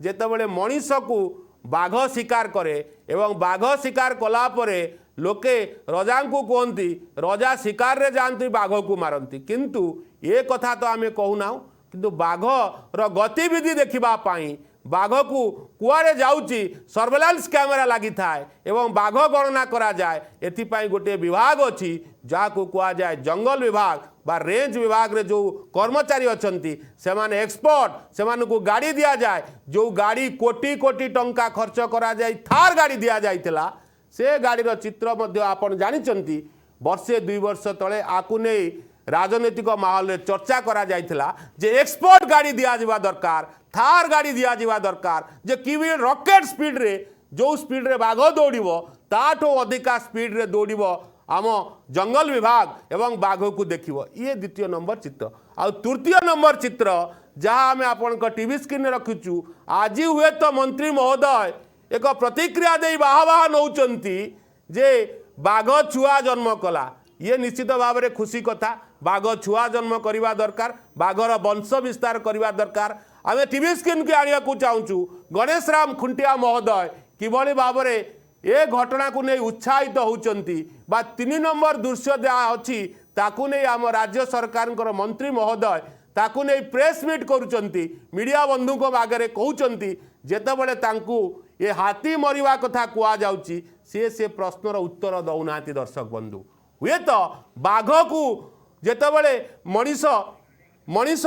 जेतेबेले मनीष को बाघ शिकार करे एवं बाघ शिकार कला परे लोके रजा को कहती रजा शिकार रे जाती बाघ को मारती किंतु ये कथा तो आम कहूना किंतु बाघ रो गतिविधि देखा बाघ को कुआरे जाऊँगी सर्वेलांस कैमेरा लगी थाए एवं बाघ गणना करा जाए एथिपाई गोटे विभाग अच्छी जहाँ को कह जाए जंगल विभाग बा रेंज विभाग रे जो कर्मचारी अच्छी से माने एक्सपर्ट से को गाड़ी दिया जाए जो गाड़ी कोटी कोटी टंका खर्च करा जाए थार गाड़ी दिया जाइतिला से गाड़ीर चित्र मध्य आपण जानिचंती वर्षे 2 वर्ष तले आकु नहीं राजनैतिक माहौल में चर्चा करा जाइतिला जे एक्सपर्ट गाड़ी दिया जावा दरकार थार गाड़ी दिया जावा दरकार जे किवी रॉकेट स्पीड रे जो स्पीड रे बाघ दौड़िबो ताठो अधिका स्पीड रे दौड़िबो आम जंगल विभाग एवं बाघ को देखिबो ये द्वितीय नंबर चित्र आ तृतीय नंबर चित्र जहाँ आम आपण टीवी स्क्रीन रखिचु आज हुए तो मंत्री महोदय एक प्रतिक्रिया दे बाहा नौचंती जे बाघ छुआ जन्म कला ये निश्चित भाव में खुशी कथा बाघ छुआ जन्म करवा दरकार बाघर वंश विस्तार करवा दरकार आम टीवी स्क्रीन के आने को चाहूँ गणेश राम खुंटिया महोदय किभली भाव में ए घटना को नहीं उत्साहित होती 3 नंबर दृश्य जहाँ अच्छी ताकू नहीं आम राज्य सरकार मंत्री महोदय ताकू नहीं प्रेस मीट करुँच मीडिया बंधु आगे कहते जेतेबेले तांकू ये हाथी मरिवा कथा कुआ जाउची से प्रश्नर उत्तर दौना दर्शक बंधु हुए तो बाघ को जेतेबेले मनीष मनीष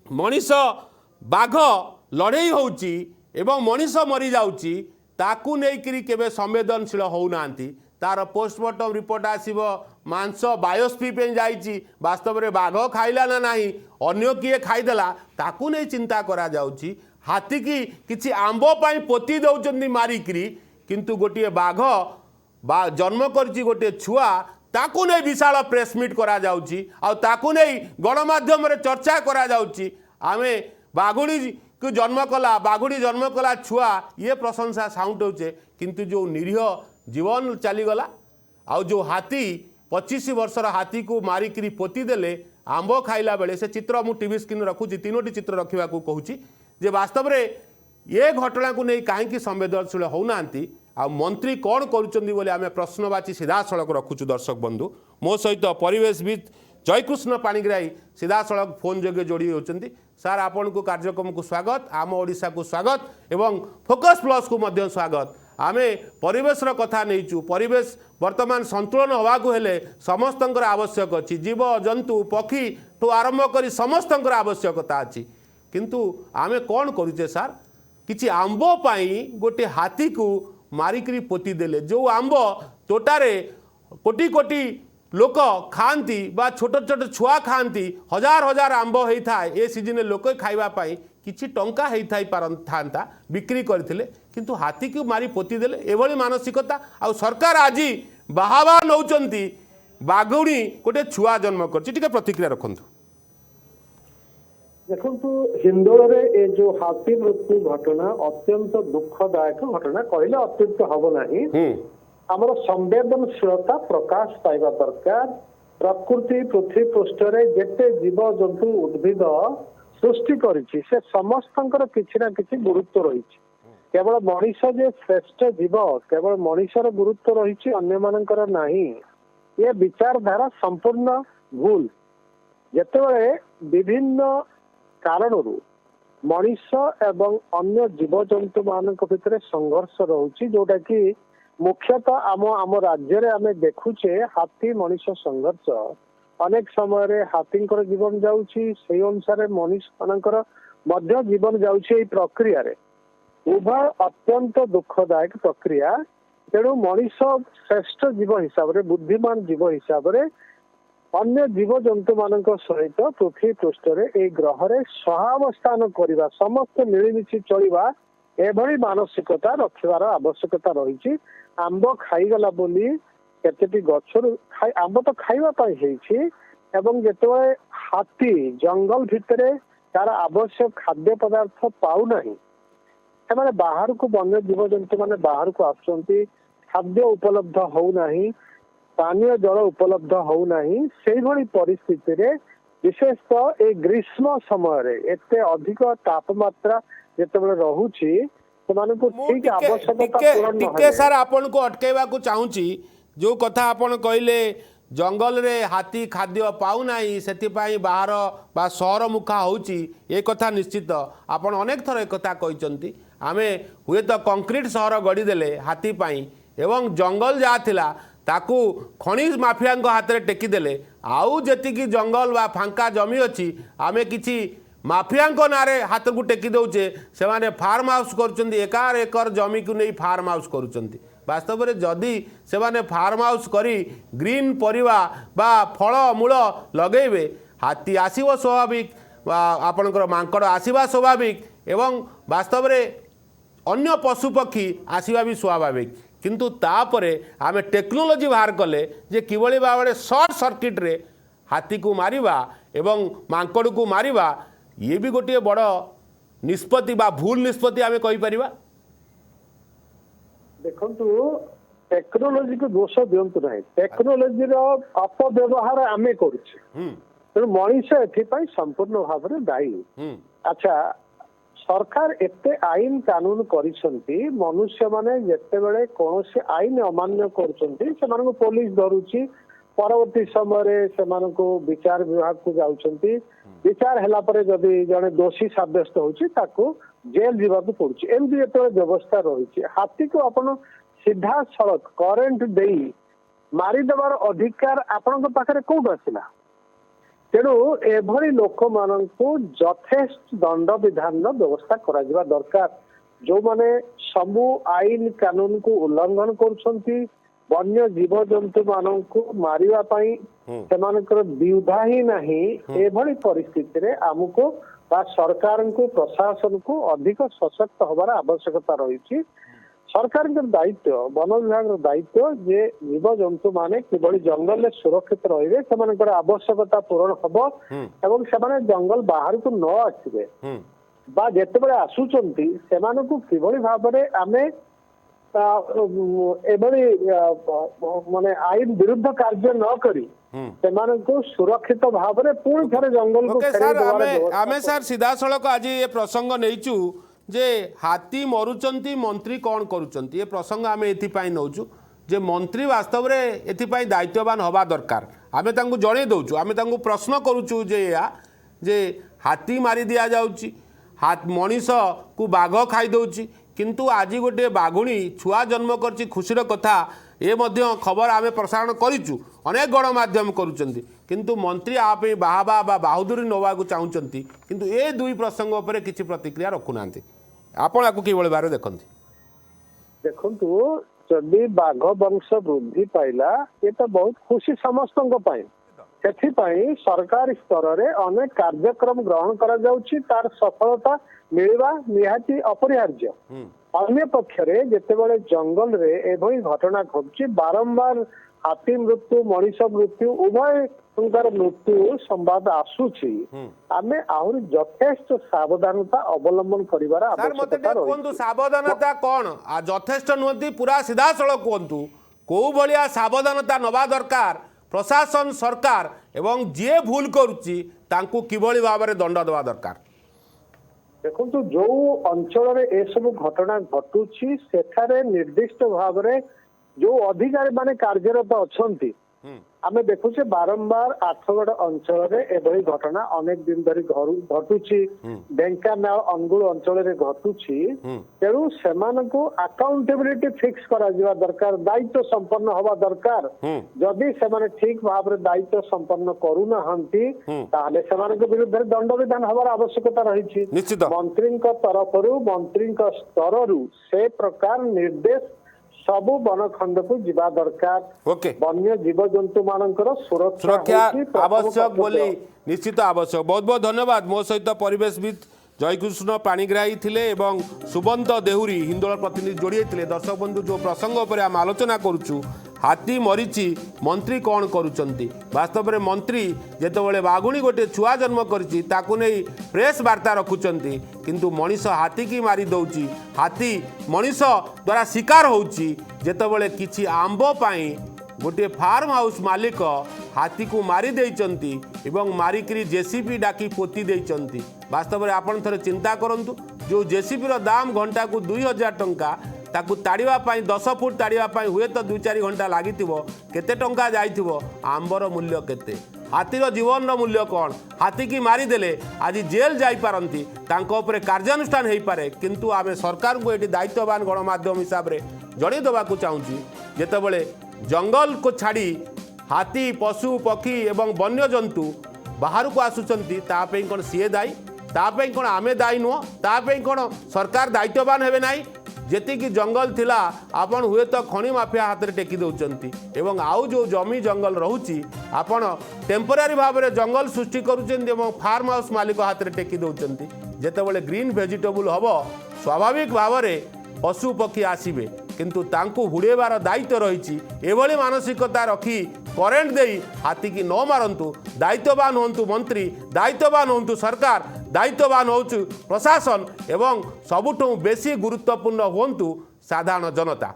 मनीष बाघ लड़ई होउची एवं मनीष मरी जाउची ताकू नेकरी केबे संवेदनशील होउना तार पोस्टमार्टम रिपोर्ट आसीबो मांस बायोस्पी पे जाइची वास्तव में बाघ खाइला ना नहीं अन्य किए खाईदेला ताकू नहीं चिंता करा जाउची हाथी की किसी आंब पाई पोती दौरान मारिकी किंतु गोटे बाघ जन्म करछि गोटे छुआ ताकू नहीं विशाल प्रेसमिट करा जाउची आ ताकू नहीं गणमाध्यम रे चर्चा करा जाउची आमे बाघुड़ी को जन्म कला बाघुड़ी जन्म कला छुआ ये प्रशंसा साउंड होचे किंतु जो निरीह जीवन चलीगला आउ जो हाथी 25 वर्षर हाथी को मारिकी पोती देले आंब खाइला बेले से चित्र मु टीवी स्क्रीन रखुची 3टी चित्र रखा कहूँ जे वास्तव में ये घटना को नहीं कहीं संवेदनशील होना आ मंत्री कौन करुँच आम प्रश्नवाची सीधा सड़क रखुचु दर्शक बंधु मो सहित परिवेशविद जयकृष्ण पाणिग्राही सीधा सड़क फोन जोगे जोड़ी होती सार आपण को कार्यक्रम को स्वागत आम ओडिशा को स्वागत एवं फोकस प्लस को मध्य स्वागत आमे परिवेशर कथा नहींचु परिवेश वर्तमान संतुलन हवा को हेले समस्तंकर आवश्यक अच्छी जीव जंतु पक्षी ठू आरंभ कर समस्तंकर आवश्यकता अच्छी किंतु आमे कौन करुचे सार किछि आंब पाई गोटे हाथी को मारिकी पोती देले जो आंब तोटारे कोटी कोटी लोक खाती बा छोट छोट छुआ खाती हजार हजार आंब होता है ए सीजन लोक खावाई किछि टंका था बिक्री करथिले किंतु हाथी को मारी पोती देले एभली मानसिकता आ सरकार आज बाहावा नौचंती बाघुणी गोटे छुआ जन्म कर प्रतिक्रिया रखंतु देखु हिंदोल ए जो हाथी मृत्यु घटना अत्यंत दुखदायक घटना कहले अत्युक्त हम ना आमर संवेदनशीलता प्रकाश पाइबा दरकार प्रकृति पृथ्वी पृष्ठ जेते जीव जंतु उद्भिद सृष्टि करिछि से समस्तंकर किछि ना किछि गुरुत्व रही केवल मनीष जे श्रेष्ठ जीव केवल मनीषर गुरुत्व रही अन्य मानकर नहीं ये विचारधारा संपूर्ण भूल जेतेबेले विभिन्न कारणरू मनीष एवं अन्य जीवजंतु मान भितर संघर्ष रोचे जोटा कि मुख्यतः आम राज्य रे आमे देखुचे हाथी मनीष संघर्ष अनेक समय रे हाथी जीवन जाउछि से अनुसार मनीष मानकर मध्य जीवन जाउछि प्रक्रिया रे उभय अत्यंत दुखदायक प्रक्रिया तेणु मनीष श्रेष्ठ जीव हिसाब रे बुद्धिमान जीव हिसाब रे अन्य जीव जंतु मान सहित पृथ्वी पृष्ठ ए ग्रह रे सहावस्थान करवा समस्त मिलमिशि चलवा एभली मानसिकता रखिबार आवश्यकता रही आंब खाईगला बोली केतेटी गछर आंब तो खाइबा पाई हेछि एवं जेतेबेले हाथी जंगल भितरे तार आवश्यक खाद्य पदार्थ पाउ नाही एमाने बाहर को वन्य जीव जंतु माने बाहर को आसुचंती खाद्य उपलब्ध हो नाही पानीय जल उपलब्ध हो नाही सेही भली परिस्थिति रे विशेषतः ए ग्रीष्म समय रे एते अधिक तापमात्रा ଯେତେବେଳେ ରହୁଛି ସେମାନଙ୍କୁ ଠିକ ଆବଶ୍ୟକତା ପୂରଣ টিকে ନହେଲେ ସାର୍ ଆପଣଙ୍କୁ ଅଟକେଇବାକୁ ଚାହୁଁଛି ଯେଉଁ କଥା ଆପଣ କହିଲେ ଜଙ୍ଗଲରେ ହାତୀ ଖାଦ୍ୟ ପାଉନାହିଁ ସେଥିପାଇଁ ବାହାର ବା ସହର ମୁଖା ହେଉଛି ଏ କଥା ନିଶ୍ଚିତ ଆପଣ ଅନେକ ଥର ଏ କଥା କହିଛନ୍ତି ଆମେ ହୁଏତ କଂକ୍ରିଟ ସହର ଗଢ଼ିଦେଲେ ହାତୀ ପାଇଁ ଏବଂ ଜଙ୍ଗଲ ଯାହା ଥିଲା ତାକୁ ଖଣି ମାଫିଆଙ୍କ ହାତରେ ଟେକିଦେଲେ ଆଉ ଯେତିକି ଜଙ୍ଗଲ ବା ଫାଙ୍କା ଜମି ଅଛି ଆମେ କିଛି ମାଫିଆଙ୍କ ନାଁରେ ହାତକୁ ଟେକି ଦେଉଛେ ସେମାନେ ଫାର୍ମ ହାଉସ୍ କରୁଛନ୍ତି ଏକାର ଏକର ଜମିକୁ ନେଇ ଫାର୍ମ ହାଉସ୍ କରୁଛନ୍ତି ବାସ୍ତବରେ ଯଦି ସେମାନେ ଫାର୍ମ ହାଉସ୍ କରି ଗ୍ରୀନ୍ ପରିବା ବା ଫଳମୂଳ ଲଗେଇବେ ହାତୀ ଆସିବ ସ୍ୱାଭାବିକ ବା ଆପଣଙ୍କର ମାଙ୍କଡ଼ ଆସିବା ସ୍ୱାଭାବିକ ଏବଂ ବାସ୍ତବରେ ଅନ୍ୟ ପଶୁପକ୍ଷୀ ଆସିବା ବି ସ୍ୱାଭାବିକ କିନ୍ତୁ ତାପରେ ଆମେ ଟେକ୍ନୋଲୋଜି ବାହାର କଲେ ଯେ କିଭଳି ଭାବରେ ସର୍ଟ ସର୍କିଟ୍ରେ ହାତୀକୁ ମାରିବା ଏବଂ ମାଙ୍କଡ଼କୁ ମାରିବା ଇଏ ବି ଗୋଟିଏ ବଡ଼ ନିଷ୍ପତ୍ତି ବା ଭୁଲ ନିଷ୍ପତ୍ତି ଆମେ କହିପାରିବା ଦେଖନ୍ତୁ ଟେକ୍ନୋଲୋଜିକୁ ଦୋଷ ଦିଅନ୍ତୁ ନାହିଁ ଟେକ୍ନୋଲୋଜିର ଅପବ୍ୟବହାର ଆମେ କରୁଛେ ତେଣୁ ମଣିଷ ଏଥିପାଇଁ ସମ୍ପୂର୍ଣ୍ଣ ଭାବରେ ଦାୟୀ ଆଚ୍ଛା ସରକାର ଏତେ ଆଇନ କାନୁନ କରିଛନ୍ତି ମନୁଷ୍ୟମାନେ ଯେତେବେଳେ କୌଣସି ଆଇନ ଅମାନ୍ୟ କରୁଛନ୍ତି ସେମାନଙ୍କୁ ପୋଲିସ ଧରୁଛି ପରବର୍ତ୍ତୀ ସମୟରେ ସେମାନଙ୍କୁ ବିଚାର ବିଭାଗକୁ ଯାଉଛନ୍ତି ବିଚାର ହେଲା ପରେ ଯଦି ଜଣେ ଦୋଷୀ ସାବ୍ୟସ୍ତ ହେଉଛି ତାକୁ ଜେଲ ଯିବାକୁ ପଡୁଛି ଏମିତି ଯେତେବେଳେ ବ୍ୟବସ୍ଥା ରହିଛି ହାତୀକୁ ଆପଣ ସିଧାସଳଖ କରେଣ୍ଟ ଦେଇ ମାରିଦେବାର ଅଧିକାର ଆପଣଙ୍କ ପାଖରେ କୋଉଠୁ ଆସିଲା ତେଣୁ ଏଭଳି ଲୋକମାନଙ୍କୁ ଯଥେଷ୍ଟ ଦଣ୍ଡ ବିଧାନର ବ୍ୟବସ୍ଥା କରାଯିବା ଦରକାର ଯୋଉମାନେ ସବୁ ଆଇନ କାନୁନକୁ ଉଲ୍ଲଂଘନ କରୁଛନ୍ତି ବନ୍ୟ ଜୀବଜନ୍ତୁ ମାନଙ୍କୁ ମାରିବା ପାଇଁ ସେମାନଙ୍କର ଦ୍ୱିଧା ହିଁ ନାହିଁ ଏଭଳି ପରିସ୍ଥିତିରେ ଆମକୁ ବା ସରକାରଙ୍କୁ ପ୍ରଶାସନକୁ ଅଧିକ ସଶକ୍ତ ହବାର ଆବଶ୍ୟକତା ରହିଛି ସରକାରଙ୍କର ଦାୟିତ୍ୱ ବନ ବିଭାଗର ଦାୟିତ୍ୱ ଯେ ଜୀବଜନ୍ତୁ ମାନେ କିଭଳି ଜଙ୍ଗଲରେ ସୁରକ୍ଷିତ ରହିବେ ସେମାନଙ୍କର ଆବଶ୍ୟକତା ପୂରଣ ହବ ଏବଂ ସେମାନେ ଜଙ୍ଗଲ ବାହାରକୁ ନ ଆସିବେ ବା ଯେତେବେଳେ ଆସୁଛନ୍ତି ସେମାନଙ୍କୁ କିଭଳି ଭାବରେ ଆମେ ଏଭଳି ମାନେ ଆଇନ ବିରୁଦ୍ଧ କାର୍ଯ୍ୟ ନ କରି ସେମାନଙ୍କୁ ସୁରକ୍ଷିତ ଭାବରେ ପୁଣି ଥରେ ଜଙ୍ଗଲକୁ ଆମେ ସାର୍ ସିଧାସଳଖ ଆଜି ଏ ପ୍ରସଙ୍ଗ ନେଇଛୁ ଯେ ହାତୀ ମରୁଛନ୍ତି ମନ୍ତ୍ରୀ କ'ଣ କରୁଛନ୍ତି ଏ ପ୍ରସଙ୍ଗ ଆମେ ଏଥିପାଇଁ ନେଉଛୁ ଯେ ମନ୍ତ୍ରୀ ବାସ୍ତବରେ ଏଥିପାଇଁ ଦାୟିତ୍ୱବାନ ହେବା ଦରକାର ଆମେ ତାଙ୍କୁ ଜଣେଇ ଦେଉଛୁ ଆମେ ତାଙ୍କୁ ପ୍ରଶ୍ନ କରୁଛୁ ଯେ ଏହା ଯେ ହାତୀ ମାରି ଦିଆଯାଉଛି ମଣିଷକୁ ବାଘ ଖାଇଦେଉଛି କିନ୍ତୁ ଆଜି ଗୋଟିଏ ବାଘୁଣୀ ଛୁଆ ଜନ୍ମ କରିଛି ଖୁସିର କଥା ଏ ମଧ୍ୟ ଖବର ଆମେ ପ୍ରସାରଣ କରିଛୁ ଅନେକ ଗଣମାଧ୍ୟମ କରୁଛନ୍ତି କିନ୍ତୁ ମନ୍ତ୍ରୀ ଆ ପାଇଁ ବାହାବା ବା ବାହୁଦୁରୀ ନେବାକୁ ଚାହୁଁଛନ୍ତି କିନ୍ତୁ ଏ ଦୁଇ ପ୍ରସଙ୍ଗ ଉପରେ କିଛି ପ୍ରତିକ୍ରିୟା ରଖୁନାହାନ୍ତି ଆପଣ ଆକୁ କିଭଳି ଭାବରେ ଦେଖନ୍ତି ଦେଖନ୍ତୁ ଯଦି ବାଘ ବଂଶ ବୃଦ୍ଧି ପାଇଲା ଏ ତ ବହୁତ ଖୁସି ସମସ୍ତଙ୍କ ପାଇଁ ସେଥିପାଇଁ ସରକାରୀ ସ୍ତରରେ ଅନେକ କାର୍ଯ୍ୟକ୍ରମ ଗ୍ରହଣ କରାଯାଉଛି ତାର ସଫଳତା ମିଳିବା ନିହାତି ଅପରିହାର୍ଯ୍ୟ ଅନ୍ୟ ପକ୍ଷରେ ଯେତେବେଳେ ଜଙ୍ଗଲରେ ଏଭଳି ଘଟଣା ଘଟୁଛି ବାରମ୍ବାର ହାତୀ ମୃତ୍ୟୁ ମଣିଷ ମୃତ୍ୟୁ ଉଭୟଙ୍କର ମୃତ୍ୟୁ ସମ୍ବାଦ ଆସୁଛି ଆମେ ଆହୁରି ଯଥେଷ୍ଟ ସାବଧାନତା ଅବଲମ୍ବନ କରିବାର ଆବଶ୍ୟକତା ରହିଛି ସାବଧାନତା କ'ଣ ଯଥେଷ୍ଟ ନୁହନ୍ତି ପୁରା ସିଧାସଳଖ କୁହନ୍ତୁ କୋଉ ଭଳିଆ ସାବଧାନତା ନେବା ଦରକାର ପ୍ରଶାସନ ସରକାର ଏବଂ ଯିଏ ଭୁଲ କରୁଛି ତାଙ୍କୁ କିଭଳି ଭାବରେ ଦଣ୍ଡ ଦେବା ଦରକାର ଦେଖନ୍ତୁ ଯୋଉ ଅଞ୍ଚଳରେ ଏସବୁ ଘଟଣା ଘଟୁଛି ସେଠାରେ ନିର୍ଦ୍ଦିଷ୍ଟ ଭାବରେ ଯୋଉ ଅଧିକାରୀ ମାନେ କାର୍ଯ୍ୟରତ ଅଛନ୍ତି ଆମେ ଦେଖୁଛେ ବାରମ୍ବାର ଆଠଗଡ଼ ଅଞ୍ଚଳରେ ଏଭଳି ଘଟଣା ଅନେକ ଦିନ ଧରି ଘଟୁଛି ଢେଙ୍କାନାଳ ଅନୁଗୁଳ ଅଞ୍ଚଳରେ ଘଟୁଛି ତେଣୁ ସେମାନଙ୍କୁ ଆକାଉଣ୍ଟେବିଲିଟି ଫିକ୍ସ କରାଯିବା ଦରକାର ଦାୟିତ୍ୱ ସମ୍ପନ୍ନ ହବା ଦରକାର ଯଦି ସେମାନେ ଠିକ ଭାବରେ ଦାୟିତ୍ୱ ସମ୍ପନ୍ନ କରୁନାହାନ୍ତି ତାହେଲେ ସେମାନଙ୍କ ବିରୁଦ୍ଧରେ ଦଣ୍ଡବିଧାନ ହବାର ଆବଶ୍ୟକତା ରହିଛି ମନ୍ତ୍ରୀଙ୍କ ତରଫରୁ ମନ୍ତ୍ରୀଙ୍କ ସ୍ତରରୁ ସେ ପ୍ରକାର ନିର୍ଦ୍ଦେଶ ସବୁ ବନଖଣ୍ଡକୁ ଯିବା ଦରକାର ବନ୍ୟ ଜୀବଜନ୍ତୁ ମାନଙ୍କର ସୁରକ୍ଷା ଆବଶ୍ୟକ ବୋଲି ନିଶ୍ଚିତ ଆବଶ୍ୟକ ବହୁତ ବହୁତ ଧନ୍ୟବାଦ ମୋ ସହିତ ପରିବେଶବିତ ଜୟକୃଷ୍ଣ ପାଣିଗ୍ରାହୀ ଥିଲେ ଏବଂ ସୁବନ୍ତ ଦେହୁରୀ ହିନ୍ଦୋଳ ପ୍ରତିନିଧି ଯୋଡ଼ି ହୋଇଥିଲେ ଦର୍ଶକ ବନ୍ଧୁ ଯେଉଁ ପ୍ରସଙ୍ଗ ଉପରେ ଆମେ ଆଲୋଚନା କରୁଛୁ ହାତୀ ମରିଛି ମନ୍ତ୍ରୀ କ'ଣ କରୁଛନ୍ତି ବାସ୍ତବରେ ମନ୍ତ୍ରୀ ଯେତେବେଳେ ବାଘୁଣୀ ଗୋଟିଏ ଛୁଆ ଜନ୍ମ କରିଛି ତାକୁ ନେଇ ପ୍ରେସ୍ ବାର୍ତ୍ତା ରଖୁଛନ୍ତି କିନ୍ତୁ ମଣିଷ ହାତୀକି ମାରି ଦେଉଛି ହାତୀ ମଣିଷ ଦ୍ୱାରା ଶିକାର ହେଉଛି ଯେତେବେଳେ କିଛି ଆମ୍ବ ପାଇଁ ଗୋଟିଏ ଫାର୍ମ ହାଉସ୍ ମାଲିକ ହାତୀକୁ ମାରି ଦେଇଛନ୍ତି ଏବଂ ମାରିକିରି ଜେସିବି ଡାକି ପୋତି ଦେଇଛନ୍ତି ବାସ୍ତବରେ ଆପଣ ଥରେ ଚିନ୍ତା କରନ୍ତୁ जो जेसीबी दाम घंटा को 2000 टंका ताकू ताड़िबा पाई 10 फुट ताड़िबा पाई हुए तो 2-4 घंटा लागिथिबो केते टंका जाइथिबो आंबर मूल्य केते हाथीर जीवन मूल्य कौन हाथी की मारिदेले आज जेल जापारती कार्यानुष्ठान हो पारे किंतु आम सरकार को ये दायित्ववान गणमाध्यम हिसाब से जनईदेवा चाहूँगी जितेबले जंगल को छाड़ी हाथी पशु पक्षी एवं वन्य जंतु बाहर को आसुचंती तापई कौन सीए दायी तापई कौन आमे दायी नुह तापई कौन सरकार दायित्ववान हेबे नाही जेतिकी जंगल थिला आपण हुए तो खनि माफिया हाथ में टेकी दौरान एवं आउ जो जमी जंगल रोची आपण टेम्पोरारी भाव में जंगल सृष्टि करुँच फार्म हाउस मालिक हाथ में टेकी दौरान जितेबाला ग्रीन भेजिटेबल हम स्वाभाविक भाव में पशु पक्षी आसबे किंतु तांकु हुड़ेबार दायित्व रही एभली मानसिकता रखी करेन्ट देई हाथी की न मारंतु दायित्ववान होंतु मंत्री दायित्ववान होंतु सरकार दायित्ववान होचु प्रशासन एवं सबुठु बेसी गुरुत्वपूर्ण होंतु साधारण जनता।